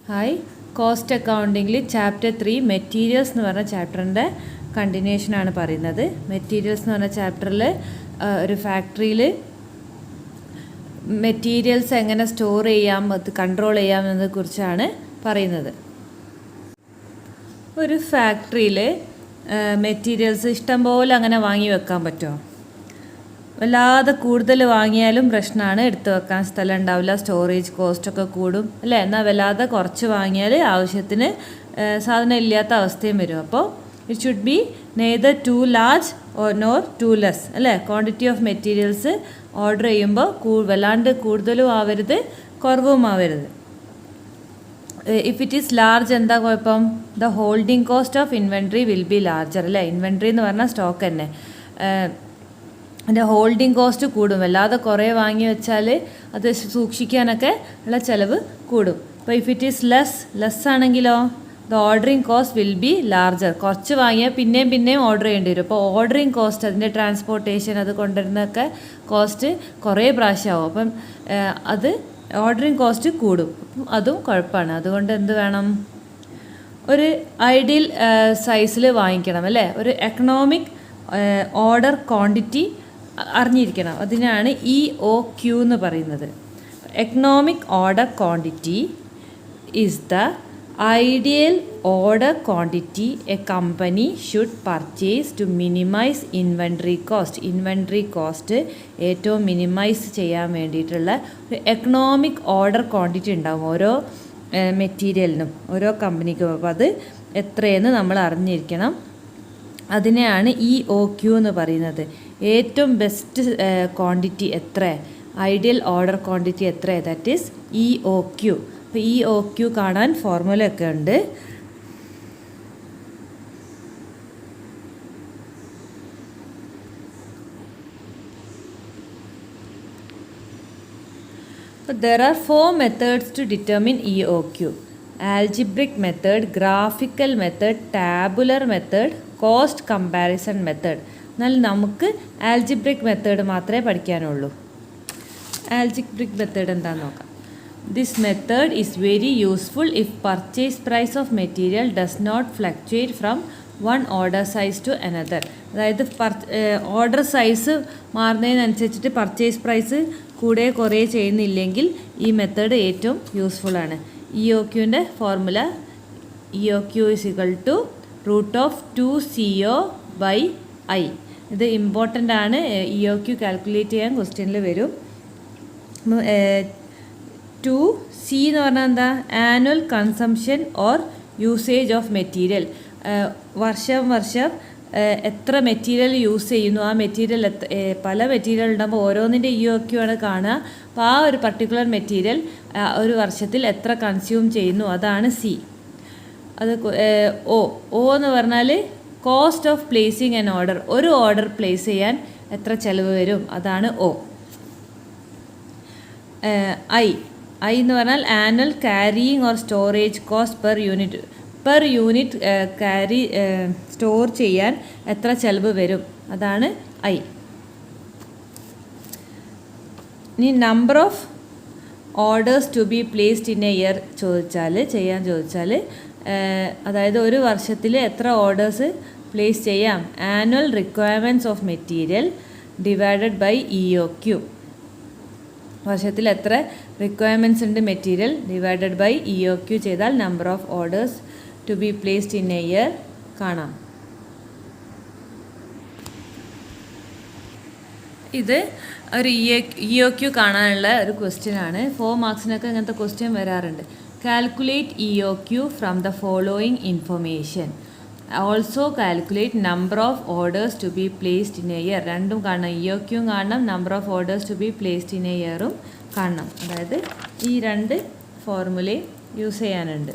Hi, cost അക്കൗണ്ടിങ്ങിൽ chapter 3 materials എന്ന് പറഞ്ഞ ചാപ്റ്ററിൻ്റെ കണ്ടിന്യൂഷനാണ് പറയുന്നത്. മെറ്റീരിയൽസ് എന്ന് പറഞ്ഞ ചാപ്റ്ററിൽ ഒരു ഫാക്ടറിയിൽ മെറ്റീരിയൽസ് എങ്ങനെ സ്റ്റോർ ചെയ്യാം, അത് കൺട്രോൾ ചെയ്യാം എന്നതിനെക്കുറിച്ചാണ് പറയുന്നത്. ഒരു ഫാക്ടറിയിൽ മെറ്റീരിയൽസ് ഇഷ്ടംപോലെ അങ്ങനെ വാങ്ങി വെക്കാൻ പറ്റുമോ? വല്ലാതെ കൂടുതൽ വാങ്ങിയാലും പ്രശ്നമാണ്, എടുത്തു വെക്കാൻ സ്ഥലം ഉണ്ടാവില്ല, സ്റ്റോറേജ് കോസ്റ്റൊക്കെ കൂടും അല്ലേ. എന്നാൽ വല്ലാതെ കുറച്ച് വാങ്ങിയാൽ ആവശ്യത്തിന് സാധനം ഇല്ലാത്ത അവസ്ഥയും വരും. അപ്പോൾ it should be neither too large nor too less അല്ലേ. ക്വാണ്ടിറ്റി ഓഫ് മെറ്റീരിയൽസ് ഓർഡർ ചെയ്യുമ്പോൾ വല്ലാണ്ട് കൂടുതലും ആവരുത്, കുറവും ആവരുത്. ഇഫ് ഇറ്റ് ഈസ് ലാർജ് എന്താ കുഴപ്പം? The holding cost of inventory will be larger അല്ലേ. ഇൻവെൻട്രി എന്ന് പറഞ്ഞാൽ സ്റ്റോക്ക് തന്നെ. അതിൻ്റെ ഹോൾഡിംഗ് കോസ്റ്റ് കൂടും. വല്ലാതെ കുറേ വാങ്ങി വെച്ചാൽ അത് സൂക്ഷിക്കാനൊക്കെ ഉള്ള ചിലവ് കൂടും. അപ്പോൾ ഇഫ് ഇറ്റ് ഈസ് ലെസ് ആണെങ്കിലോ the ordering cost will be larger. കുറച്ച് വാങ്ങിയാൽ പിന്നെയും ഓർഡർ ചെയ്യേണ്ടി വരും. അപ്പോൾ ഓർഡറിങ് കോസ്റ്റ്, അതിൻ്റെ ട്രാൻസ്പോർട്ടേഷൻ, അത് കൊണ്ടുവരുന്നതൊക്കെ കോസ്റ്റ് കുറേ പ്രാവശ്യമാവും. അപ്പം അത് ഓർഡറിങ് കോസ്റ്റ് കൂടും. അപ്പം അതും കുഴപ്പമാണ്. അതുകൊണ്ട് എന്ത് വേണം? ഒരു ഐഡിയൽ സൈസിൽ വാങ്ങിക്കണം അല്ലേ. ഒരു എക്കണോമിക് ഓർഡർ ക്വാണ്ടിറ്റി അറിഞ്ഞിരിക്കണം. അതിനാണ് EOQ എന്ന് പറയുന്നത്. Economic order quantity is the ideal order quantity a company should purchase to minimise inventory cost. Inventory cost ഏറ്റവും മിനിമൈസ് ചെയ്യാൻ വേണ്ടിയിട്ടുള്ള ഒരു എക്കണോമിക് ഓർഡർ ക്വാണ്ടിറ്റി ഉണ്ടാകും ഓരോ മെറ്റീരിയലിനും, ഓരോ കമ്പനിക്കും. അപ്പോൾ അത് എത്രയെന്ന് നമ്മൾ അറിഞ്ഞിരിക്കണം. അതിനെയാണ് EOQ എന്ന് പറയുന്നത്. ഏറ്റവും ബെസ്റ്റ് ക്വാണ്ടിറ്റി എത്ര, ഐഡിയൽ ഓർഡർ ക്വാണ്ടിറ്റി എത്ര, ദാറ്റ് ഈസ് EOQ. അപ്പോൾ EOQ കാണാൻ ഫോർമുലയൊക്കെ ഉണ്ട്. There are 4 methods to determine EOQ. Algebraic method, graphical method, tabular method, cost comparison method. എന്നാൽ നമുക്ക് ആൽജിബ്രിക് മെത്തേഡ് മാത്രമേ പഠിക്കാനുള്ളൂ. ആൽജിബ്രിക് മെത്തേഡ് എന്താണെന്ന് നോക്കാം. This method is very useful if purchase price of material does not fluctuate from one order size to another. അതായത് order size മാറുന്നതിനനുസരിച്ചിട്ട് purchase price കൂടെ കുറേ ചെയ്യുന്നില്ലെങ്കിൽ ഈ മെത്തേഡ് ഏറ്റവും യൂസ്ഫുള്ളാണ്. EOQൻ്റെ formula EOQ is equal to √2CO/I. ഇത് ഇമ്പോർട്ടൻ്റ് ആണ്. EOQ കാൽക്കുലേറ്റ് ചെയ്യാൻ ക്വസ്റ്റ്യനിൽ വരും. 2C എന്ന് പറഞ്ഞാൽ എന്താ? Annual consumption or usage of material. വർഷം എത്ര മെറ്റീരിയൽ യൂസ് ചെയ്യുന്നു, ആ മെറ്റീരിയൽ പല മെറ്റീരിയൽ ഉണ്ടാകുമ്പോൾ ഓരോന്നിൻ്റെ EOQ ആണ് കാണുക. അപ്പോൾ ആ ഒരു പർട്ടിക്കുലർ മെറ്റീരിയൽ ഒരു വർഷത്തിൽ എത്ര കൺസ്യൂം ചെയ്യുന്നു, അതാണ് C. അത് O എന്ന് പറഞ്ഞാൽ cost of placing an order. ഒരു ഓർഡർ പ്ലേസ് ചെയ്യാൻ എത്ര ചിലവ് വരും, അതാണ് O. I എന്ന് പറഞ്ഞാൽ annual carrying or storage cost per unit carry store ചെയ്യാൻ എത്ര ചിലവ് വരും, അതാണ് I. ഇനി number of orders to be placed in a year ചെയ്യാൻ ചോദിച്ചാൽ അതായത് ഒരു വർഷത്തിൽ എത്ര ഓർഡേഴ്സ് പ്ലേസ് ചെയ്യാം? Annual requirements of material divided by EOQ. വർഷത്തിൽ എത്ര റിക്വയർമെൻറ്റ്സ് ഉണ്ട് മെറ്റീരിയൽ ഡിവൈഡഡ് ബൈ EOQ ചെയ്താൽ number of orders to be placed in a year കാണാം. ഇത് ഒരു EOQ കാണാനുള്ള ഒരു ക്വസ്റ്റ്യൻ ആണ്. 4 മാർക്സിനൊക്കെ ഇങ്ങനത്തെ ക്വസ്റ്റ്യൻ വരാറുണ്ട്. Calculate EOQ from the following information. Also calculate number of orders to be placed in a year. രണ്ടും കാണണം, EOQയും കാണണം, number of orders to be placed in a ഇയറും കാണണം. അതായത് ഈ രണ്ട് ഫോർമുലയും യൂസ് ചെയ്യാനുണ്ട്.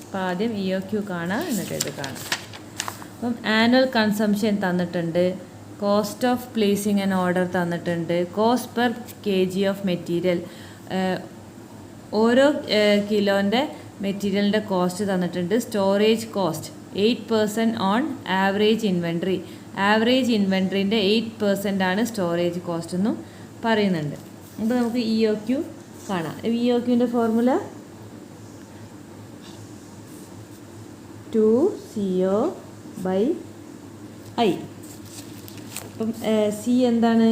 അപ്പോൾ ആദ്യം EOQ കാണാം, എന്നിട്ട് ഇത് കാണാം. അപ്പം ആനുവൽ കൺസംഷൻ തന്നിട്ടുണ്ട്, cost of placing an order തന്നിട്ടുണ്ട്, cost per kg of material, ഓരോ കിലോൻ്റെ മെറ്റീരിയലിൻ്റെ കോസ്റ്റ് തന്നിട്ടുണ്ട്, storage cost 8% on average inventory. Average ഇൻവെൻട്രീൻ്റെ 8% ആണ് സ്റ്റോറേജ് കോസ്റ്റ് എന്നും പറയുന്നുണ്ട്. അപ്പോൾ നമുക്ക് EOQ കാണാം. EOQൻ്റെ ഫോർമുല 2CO/I. അപ്പം സി എന്താണ്?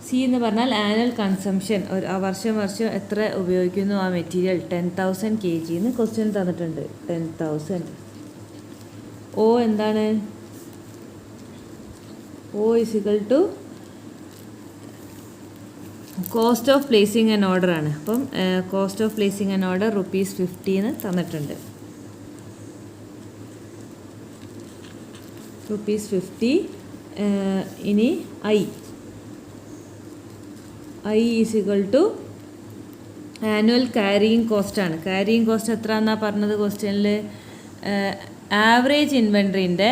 സി എന്ന് പറഞ്ഞാൽ ആനുവൽ കൺസംഷൻ. വർഷം എത്ര ഉപയോഗിക്കുന്നു ആ മെറ്റീരിയൽ. 10,000 kg എന്ന് ക്വസ്റ്റ്യൻ തന്നിട്ടുണ്ട്. 10,000. ഒ എന്താണ്? O = cost of placing an order ആണ്. അപ്പം cost of placing an order ₹50 എന്ന് തന്നിട്ടുണ്ട്. ₹50. ഇനി I = ആനുവൽ ക്യാരിയിങ് കോസ്റ്റ് ആണ്. ക്യാരിയിങ് കോസ്റ്റ് എത്ര എന്നാണ് പറഞ്ഞത് ക്വസ്റ്റ്യനിൽ? ആവറേജ് ഇൻവെൻട്രീൻ്റെ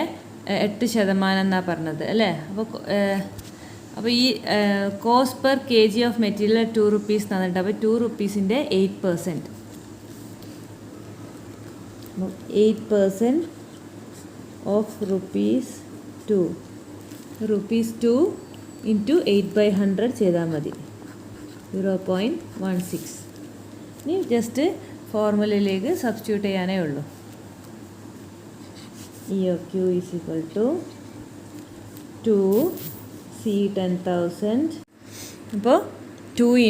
8% എന്നാണ് പറഞ്ഞത് അല്ലേ? അപ്പോൾ ഈ cost per kg of material ₹2 തന്നിട്ട്. അപ്പോൾ ₹2ൻ്റെ 8%. 8% ഓഫ് ₹2. ₹2 × 8/100 ചെയ്താൽ മതി. 0.16. ഇനി ജസ്റ്റ് ഫോർമുലയിലേക്ക് സബ്സ്റ്റിറ്റ്യൂട്ട് ചെയ്യാനേ ഉള്ളൂ. EOQ = 2C10,000. അപ്പോൾ 2 ×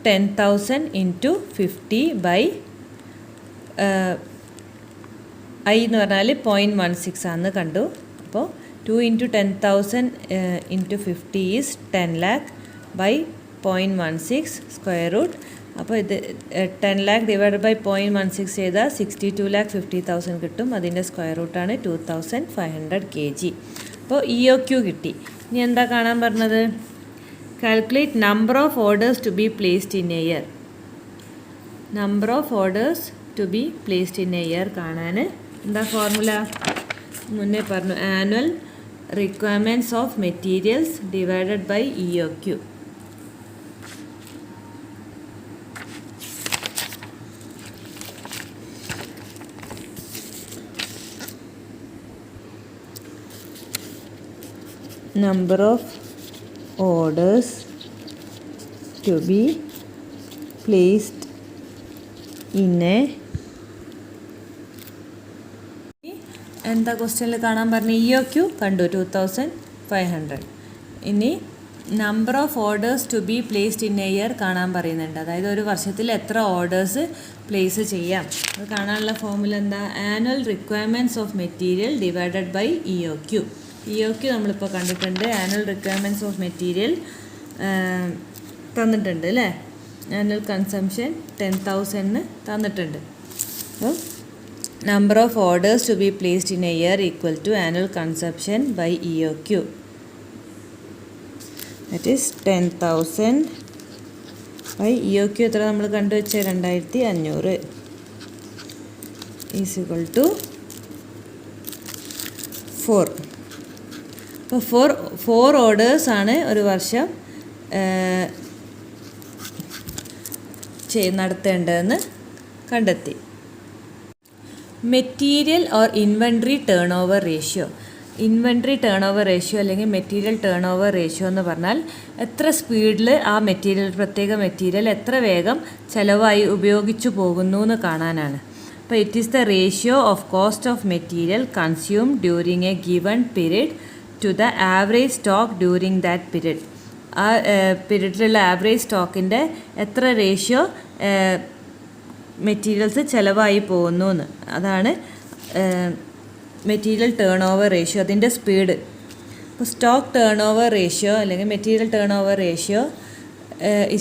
10,000 × 50/I എന്ന് പറഞ്ഞാൽ 0.16 ആണെന്ന് കണ്ടു. അപ്പോൾ 2 × 10,000 × 50 is 10 lakh by 0.16 square root. അപ്പോൾ ഇത് 10 lakh ഡിവൈഡഡ് ബൈ 0.16 ചെയ്താൽ 62,50,000 കിട്ടും. അതിൻ്റെ സ്ക്വയർ റൂട്ടാണ് 2,500 kg. അപ്പോൾ EOQ കിട്ടി. ഇനി എന്താ കാണാൻ പറഞ്ഞത്? Calculate number of orders to be placed in a year. Number of orders to be placed in a year കാണാൻ എന്താ ഫോർമുല? മുന്നേ പറഞ്ഞു. Annual requirements of materials divided by EOQ. Number of orders to be placed in a. എന്താ ക്വസ്റ്റ്യനിൽ കാണാൻ പറഞ്ഞ? EOQ കണ്ടു 2,500. ഇനി number of orders to be placed in a year കാണാൻ പറയുന്നുണ്ട്. അതായത് ഒരു വർഷത്തിൽ എത്ര ഓർഡേഴ്സ് പ്ലേസ് ചെയ്യാം. അത് കാണാനുള്ള ഫോർമുല എന്താ? Annual requirements of material divided by EOQ. EOQ നമ്മളിപ്പോൾ കണ്ടിട്ടുണ്ട്. ആനുവൽ റിക്വയർമെൻറ്റ്സ് ഓഫ് മെറ്റീരിയൽ തന്നിട്ടുണ്ട് അല്ലേ? ആനുവൽ കൺസംഷൻ 10,000 തന്നിട്ടുണ്ട്. അപ്പോൾ number of orders to be placed in a year equal to annual consumption by EOQ. That is 10,000 by EOQ. എത്ര നമ്മൾ കണ്ടുവച്ച? 2,500 = 4. അപ്പോൾ 4 ഓർഡേഴ്സാണ് ഒരു വർഷം നടത്തേണ്ടതെന്ന് കണ്ടെത്തി. Material or inventory turn over ratio. Inventory turn over ratio അല്ലെങ്കിൽ material turn over ratio എന്ന് പറഞ്ഞാൽ എത്ര സ്പീഡിൽ ആ പ്രത്യേക മെറ്റീരിയൽ എത്ര വേഗം ചിലവായി ഉപയോഗിച്ചു പോകുന്നു എന്ന് കാണാനാണ്. അപ്പോൾ it is the ratio of cost of material consume during a given period to the average stock during that period. ആ പീരീഡിലുള്ള ആവറേജ് സ്റ്റോക്കിൻ്റെ എത്ര റേഷ്യോ മെറ്റീരിയൽസ് ചിലവായി പോകുന്നു എന്ന്. അതാണ് മെറ്റീരിയൽ ടേൺ ഓവർ റേഷ്യോ, അതിൻ്റെ സ്പീഡ്. അപ്പോൾ സ്റ്റോക്ക് ടേൺ ഓവർ റേഷ്യോ അല്ലെങ്കിൽ material turn over ratio =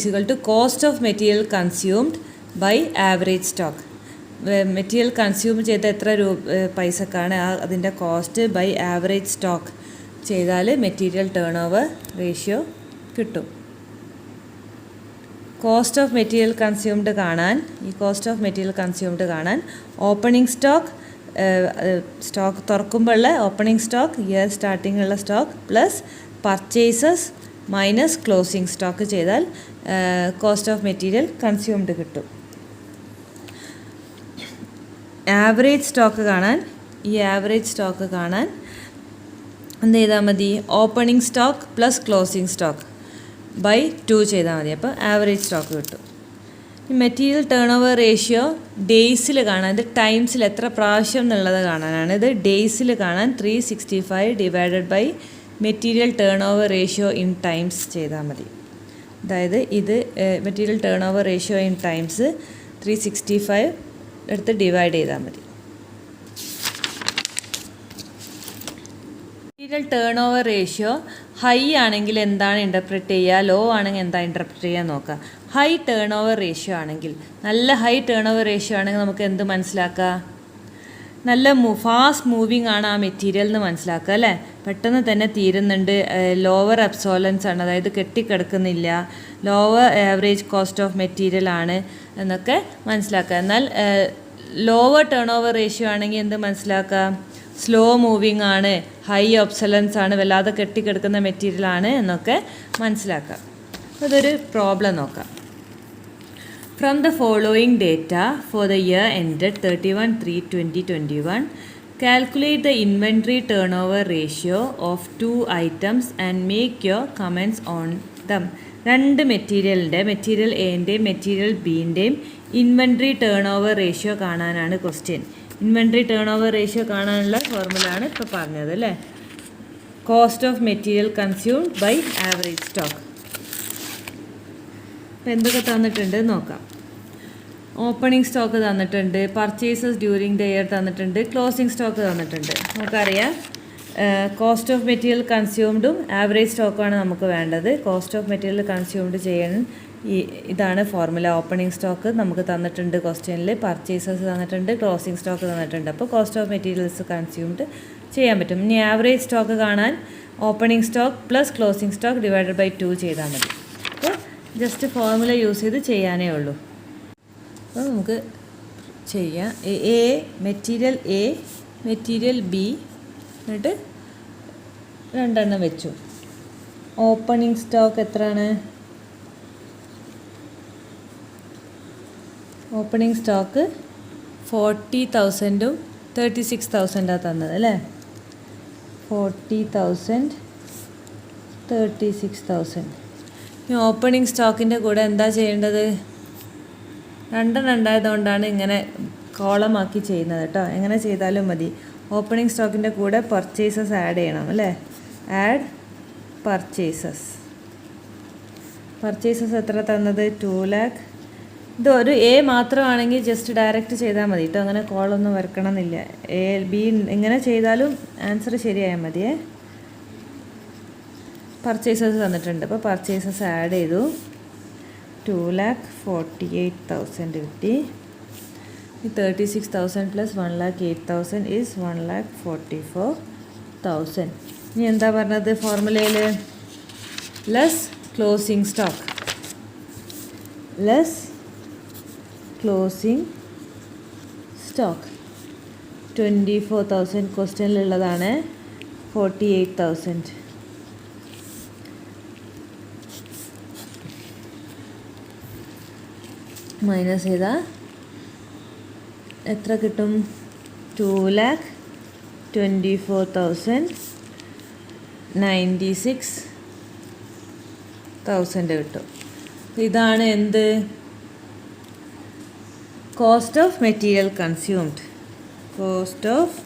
cost of material consumed by average stock. Material consume ചെയ്ത എത്ര പൈസക്കാണ് അതിൻ്റെ കോസ്റ്റ് ബൈ ആവറേജ് സ്റ്റോക്ക് ചെയ്താൽ മെറ്റീരിയൽ ടേൺ ഓവർ റേഷ്യോ കിട്ടും. കോസ്റ്റ് ഓഫ് മെറ്റീരിയൽ കൺസ്യൂംഡ് കാണാൻ ഓപ്പണിംഗ് സ്റ്റോക്ക് തുറക്കുമ്പോഴുള്ള opening stock, year സ്റ്റാർട്ടിങ്ങുള്ള stock plus purchases minus closing stock ചെയ്താൽ കോസ്റ്റ് ഓഫ് മെറ്റീരിയൽ കൺസ്യൂംഡ് കിട്ടും. ആവറേജ് സ്റ്റോക്ക് കാണാൻ എന്ത് ചെയ്താൽ മതി? Opening stock plus closing stock by 2 ചെയ്താൽ മതി. അപ്പോൾ ആവറേജ് സ്റ്റോക്ക് കിട്ടും. മെറ്റീരിയൽ ടേൺ ഓവർ റേഷ്യോ ഡേയ്സിൽ കാണാൻ, ഇത് ടൈംസിൽ എത്ര പ്രാവശ്യം എന്നുള്ളത് കാണാനാണ്. ഇത് ഡേയ്സിൽ കാണാൻ 365 divided by material turn over ratio in times ചെയ്താൽ മതി. അതായത് ഇത് material turn over ratio in times 365 എടുത്ത് ഡിവൈഡ് ചെയ്താൽ മതി. Material turn over ratio high ആണെങ്കിൽ എന്താണ് ഇൻ്റർപ്രറ്റ് ചെയ്യുക, ലോ ആണെങ്കിൽ എന്താ ഇൻ്റർപ്രറ്റ് ചെയ്യുക നോക്കുക. ഹൈ ടേൺ ഓവർ റേഷ്യോ ആണെങ്കിൽ, നല്ല ഹൈ ടേൺ ഓവർ റേഷ്യോ ആണെങ്കിൽ നമുക്ക് എന്ത് മനസ്സിലാക്കുക, നല്ല ഫാസ്റ്റ് മൂവിങ് ആണ് ആ മെറ്റീരിയൽ എന്ന് മനസ്സിലാക്കുക അല്ലേ. പെട്ടെന്ന് തന്നെ തീരുന്നുണ്ട്, ലോവർ അബ്സോലൻസ് ആണ്, അതായത് കെട്ടിക്കിടക്കുന്നില്ല, lower average cost of material ആണ് എന്നൊക്കെ മനസ്സിലാക്കുക. എന്നാൽ ലോവർ ടേൺ ഓവർ റേഷ്യോ ആണെങ്കിൽ എന്ത് മനസ്സിലാക്കുക, സ്ലോ മൂവിങ് ആണ്, ഹൈ ഒബ്സലൻസ് ആണ്, വല്ലാതെ കെട്ടിക്കിടക്കുന്ന മെറ്റീരിയൽ ആണ് എന്നൊക്കെ മനസ്സിലാക്കുക. അതൊരു പ്രോബ്ലം നോക്കാം. From the following data for the year ended 31/3/2021, calculate the inventory turnover ratio of 2 items and make your comments on them. രണ്ട് മെറ്റീരിയലിൻ്റെ, മെറ്റീരിയൽ എൻ്റെയും മെറ്റീരിയൽ ബിൻ്റെയും ഇൻവെൻട്രി ടേൺ ഓവർ റേഷ്യോ കാണാനാണ് question. Inventory turn over ratio കാണാനുള്ള ഫോർമുലയാണ് ഇപ്പോൾ പറഞ്ഞത് അല്ലേ. Cost of material consumed by average stock. അപ്പോൾ എന്തൊക്കെ തന്നിട്ടുണ്ട് നോക്കാം. ഓപ്പണിംഗ് സ്റ്റോക്ക് തന്നിട്ടുണ്ട്, പർച്ചേസസ് ഡ്യൂറിങ് ദ ഇയർ തന്നിട്ടുണ്ട്, ക്ലോസിംഗ് സ്റ്റോക്ക് തന്നിട്ടുണ്ട്. നമുക്കറിയാം കോസ്റ്റ് ഓഫ് മെറ്റീരിയൽ കൺസ്യൂംഡും ആവറേജ് സ്റ്റോക്കാണ് നമുക്ക് വേണ്ടത്. കോസ്റ്റ് ഓഫ് മെറ്റീരിയൽ കൺസ്യൂംഡ് ചെയ്യാൻ ഇതാണ് ഫോർമുല. ഓപ്പണിംഗ് സ്റ്റോക്ക് നമുക്ക് തന്നിട്ടുണ്ട് ക്വസ്റ്റ്യനിൽ, പർച്ചേസസ് തന്നിട്ടുണ്ട്, ക്ലോസിംഗ് സ്റ്റോക്ക് തന്നിട്ടുണ്ട്. അപ്പോൾ കോസ്റ്റ് ഓഫ് മെറ്റീരിയൽസ് കൺസ്യൂംഡ് ചെയ്യാൻ പറ്റും. ഇനി ആവറേജ് സ്റ്റോക്ക് കാണാൻ opening stock plus closing stock divided by 2 ചെയ്താൽ മതി. അപ്പോൾ ജസ്റ്റ് ഫോർമുല യൂസ് ചെയ്ത് ചെയ്യാനേ ഉള്ളൂ. അപ്പോൾ നമുക്ക് ചെയ്യാം. മെറ്റീരിയൽ എ, മെറ്റീരിയൽ ബി, എന്നിട്ട് രണ്ടെണ്ണം വെച്ചു. ഓപ്പണിംഗ് സ്റ്റോക്ക് എത്രയാണ്? ഓപ്പണിംഗ് സ്റ്റോക്ക് 40,000ഉം 36,000 തന്നത് അല്ലേ. 40,000 36,000. ഈ ഓപ്പണിംഗ് സ്റ്റോക്കിൻ്റെ കൂടെ എന്താ ചെയ്യേണ്ടത്? രണ്ടെണ്ണം ഉണ്ടായതുകൊണ്ടാണ് ഇങ്ങനെ കോളമാക്കി ചെയ്യുന്നത് കേട്ടോ. എങ്ങനെ ചെയ്താലും മതി. ഓപ്പണിംഗ് സ്റ്റോക്കിൻ്റെ കൂടെ പർച്ചേസസ് ആഡ് ചെയ്യണം അല്ലേ. Add purchases. പർച്ചേസസ് എത്ര തന്നത്? 2 lakh. ഇത് ഒരു എ മാത്രമാണെങ്കിൽ ജസ്റ്റ് ഡയറക്റ്റ് ചെയ്താൽ മതി കേട്ടോ. അങ്ങനെ കോളൊന്നും വരക്കണമെന്നില്ല. എ ബി ഇങ്ങനെ ചെയ്താലും ആൻസർ ശരിയായാൽ മതിയേ. പർച്ചേസസ് തന്നിട്ടുണ്ട്, അപ്പോൾ പർച്ചേസസ് ആഡ് ചെയ്തു. 2,48,000 കിട്ടി. 36,000 പ്ലസ് 1,08,000 ഈസ് 1,44,000. ഇനി എന്താ പറഞ്ഞത് ഫോർമുലയിൽ? Less closing stock, less closing stock. 24,000 ക്വസ്റ്റ്യനിലുള്ളതാണ്. 48,000 മൈനസ് ചെയ്താൽ എത്ര കിട്ടും? 2,24,096,000 കിട്ടും. ഇതാണ് എന്ത്? Cost of material consumed. Cost of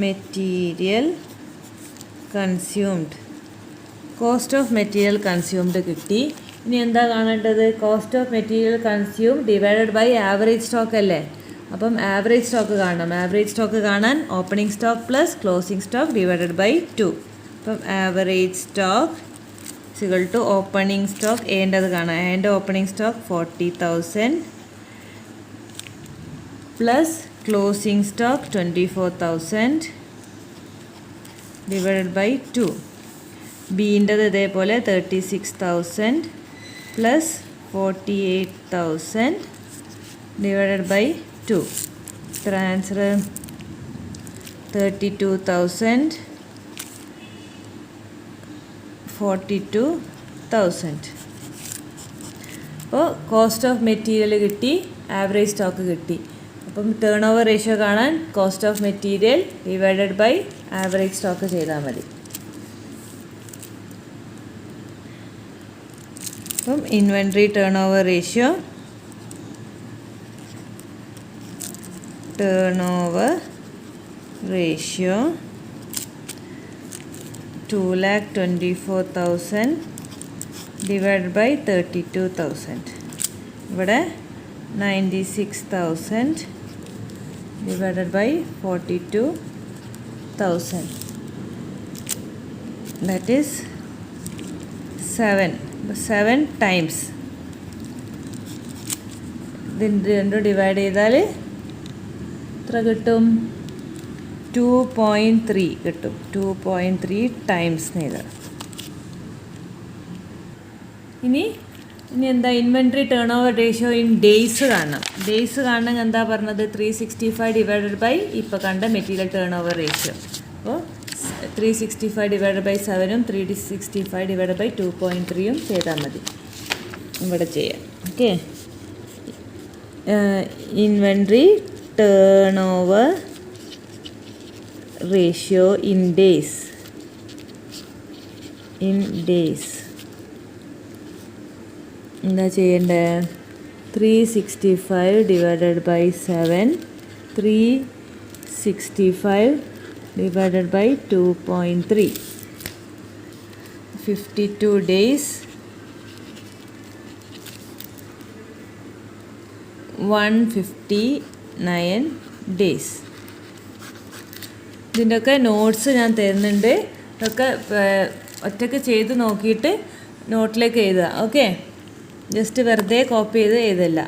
material consumed. Cost of material consumed കിട്ടി. ഇനി എന്താ കാണേണ്ടത്? Cost of material consume divided by average stock അല്ലേ. അപ്പം ആവറേജ് സ്റ്റോക്ക് കാണണം. ആവറേജ് സ്റ്റോക്ക് കാണാൻ opening stock plus closing stock divided by 2. അപ്പം average stock equal to opening stock എൻ്റെത് കാണാം. എൻ്റെ opening stock 40,000 plus closing stock 24,000 divided by 2. ബീൻ്റെത് ഇതേപോലെ 36,000 പ്ലസ് 48,000 ഡിവൈഡഡ് ബൈ 2. ഇത്ര ആൻസർ 32,000 42,000. അപ്പോൾ കോസ്റ്റ് ഓഫ് മെറ്റീരിയൽ കിട്ടി, ആവറേജ് സ്റ്റോക്ക് കിട്ടി. അപ്പം ടേൺ ഓവർ റേഷ്യോ കാണാൻ cost of material divided by average stock ചെയ്താൽ മതി. അപ്പം inventory turn over ratio turnover ratio 2,24,000 divided by 32,000. ഇവിടെ 96,000 divided by 42,000. That is 7 times. ഇതിൻ്റെ രണ്ടും ഡിവൈഡ് ചെയ്താൽ എത്ര കിട്ടും? 2.3 കിട്ടും. 2.3 ടൈംസ് ചെയ്ത്. ഇനി എന്താ inventory turn over ratio in days കാണണം. ഡേയ്സ് കാണണമെങ്കിൽ എന്താ പറഞ്ഞത്? 365 ഡിവൈഡഡ് ബൈ ഇപ്പോൾ കണ്ട മെറ്റീരിയൽ ടേൺ ഓവർ റേഷ്യോ. അപ്പോൾ 365 ഡിവൈഡഡ് ബൈ 7ഉം 365 ഡിവൈഡഡ് ബൈ 2.3ഉം ചെയ്താൽ മതി. ഇവിടെ ചെയ്യാം. Okay. Inventory turn over ratio in days. എന്താ ചെയ്യേണ്ടത്? 365 divided by 7, 365 divided by 2.3, 52 days, 159 days. ഇതിൻ്റെയൊക്കെ നോട്ട്സ് ഞാൻ തരുന്നുണ്ട്. ഇതൊക്കെ ഒറ്റയ്ക്ക് ചെയ്ത് നോക്കിയിട്ട് നോട്ടിലേക്ക് എഴുതുക. ഓക്കെ, ജസ്റ്റ് വെറുതെ കോപ്പി ചെയ്ത് എഴുതല്ല.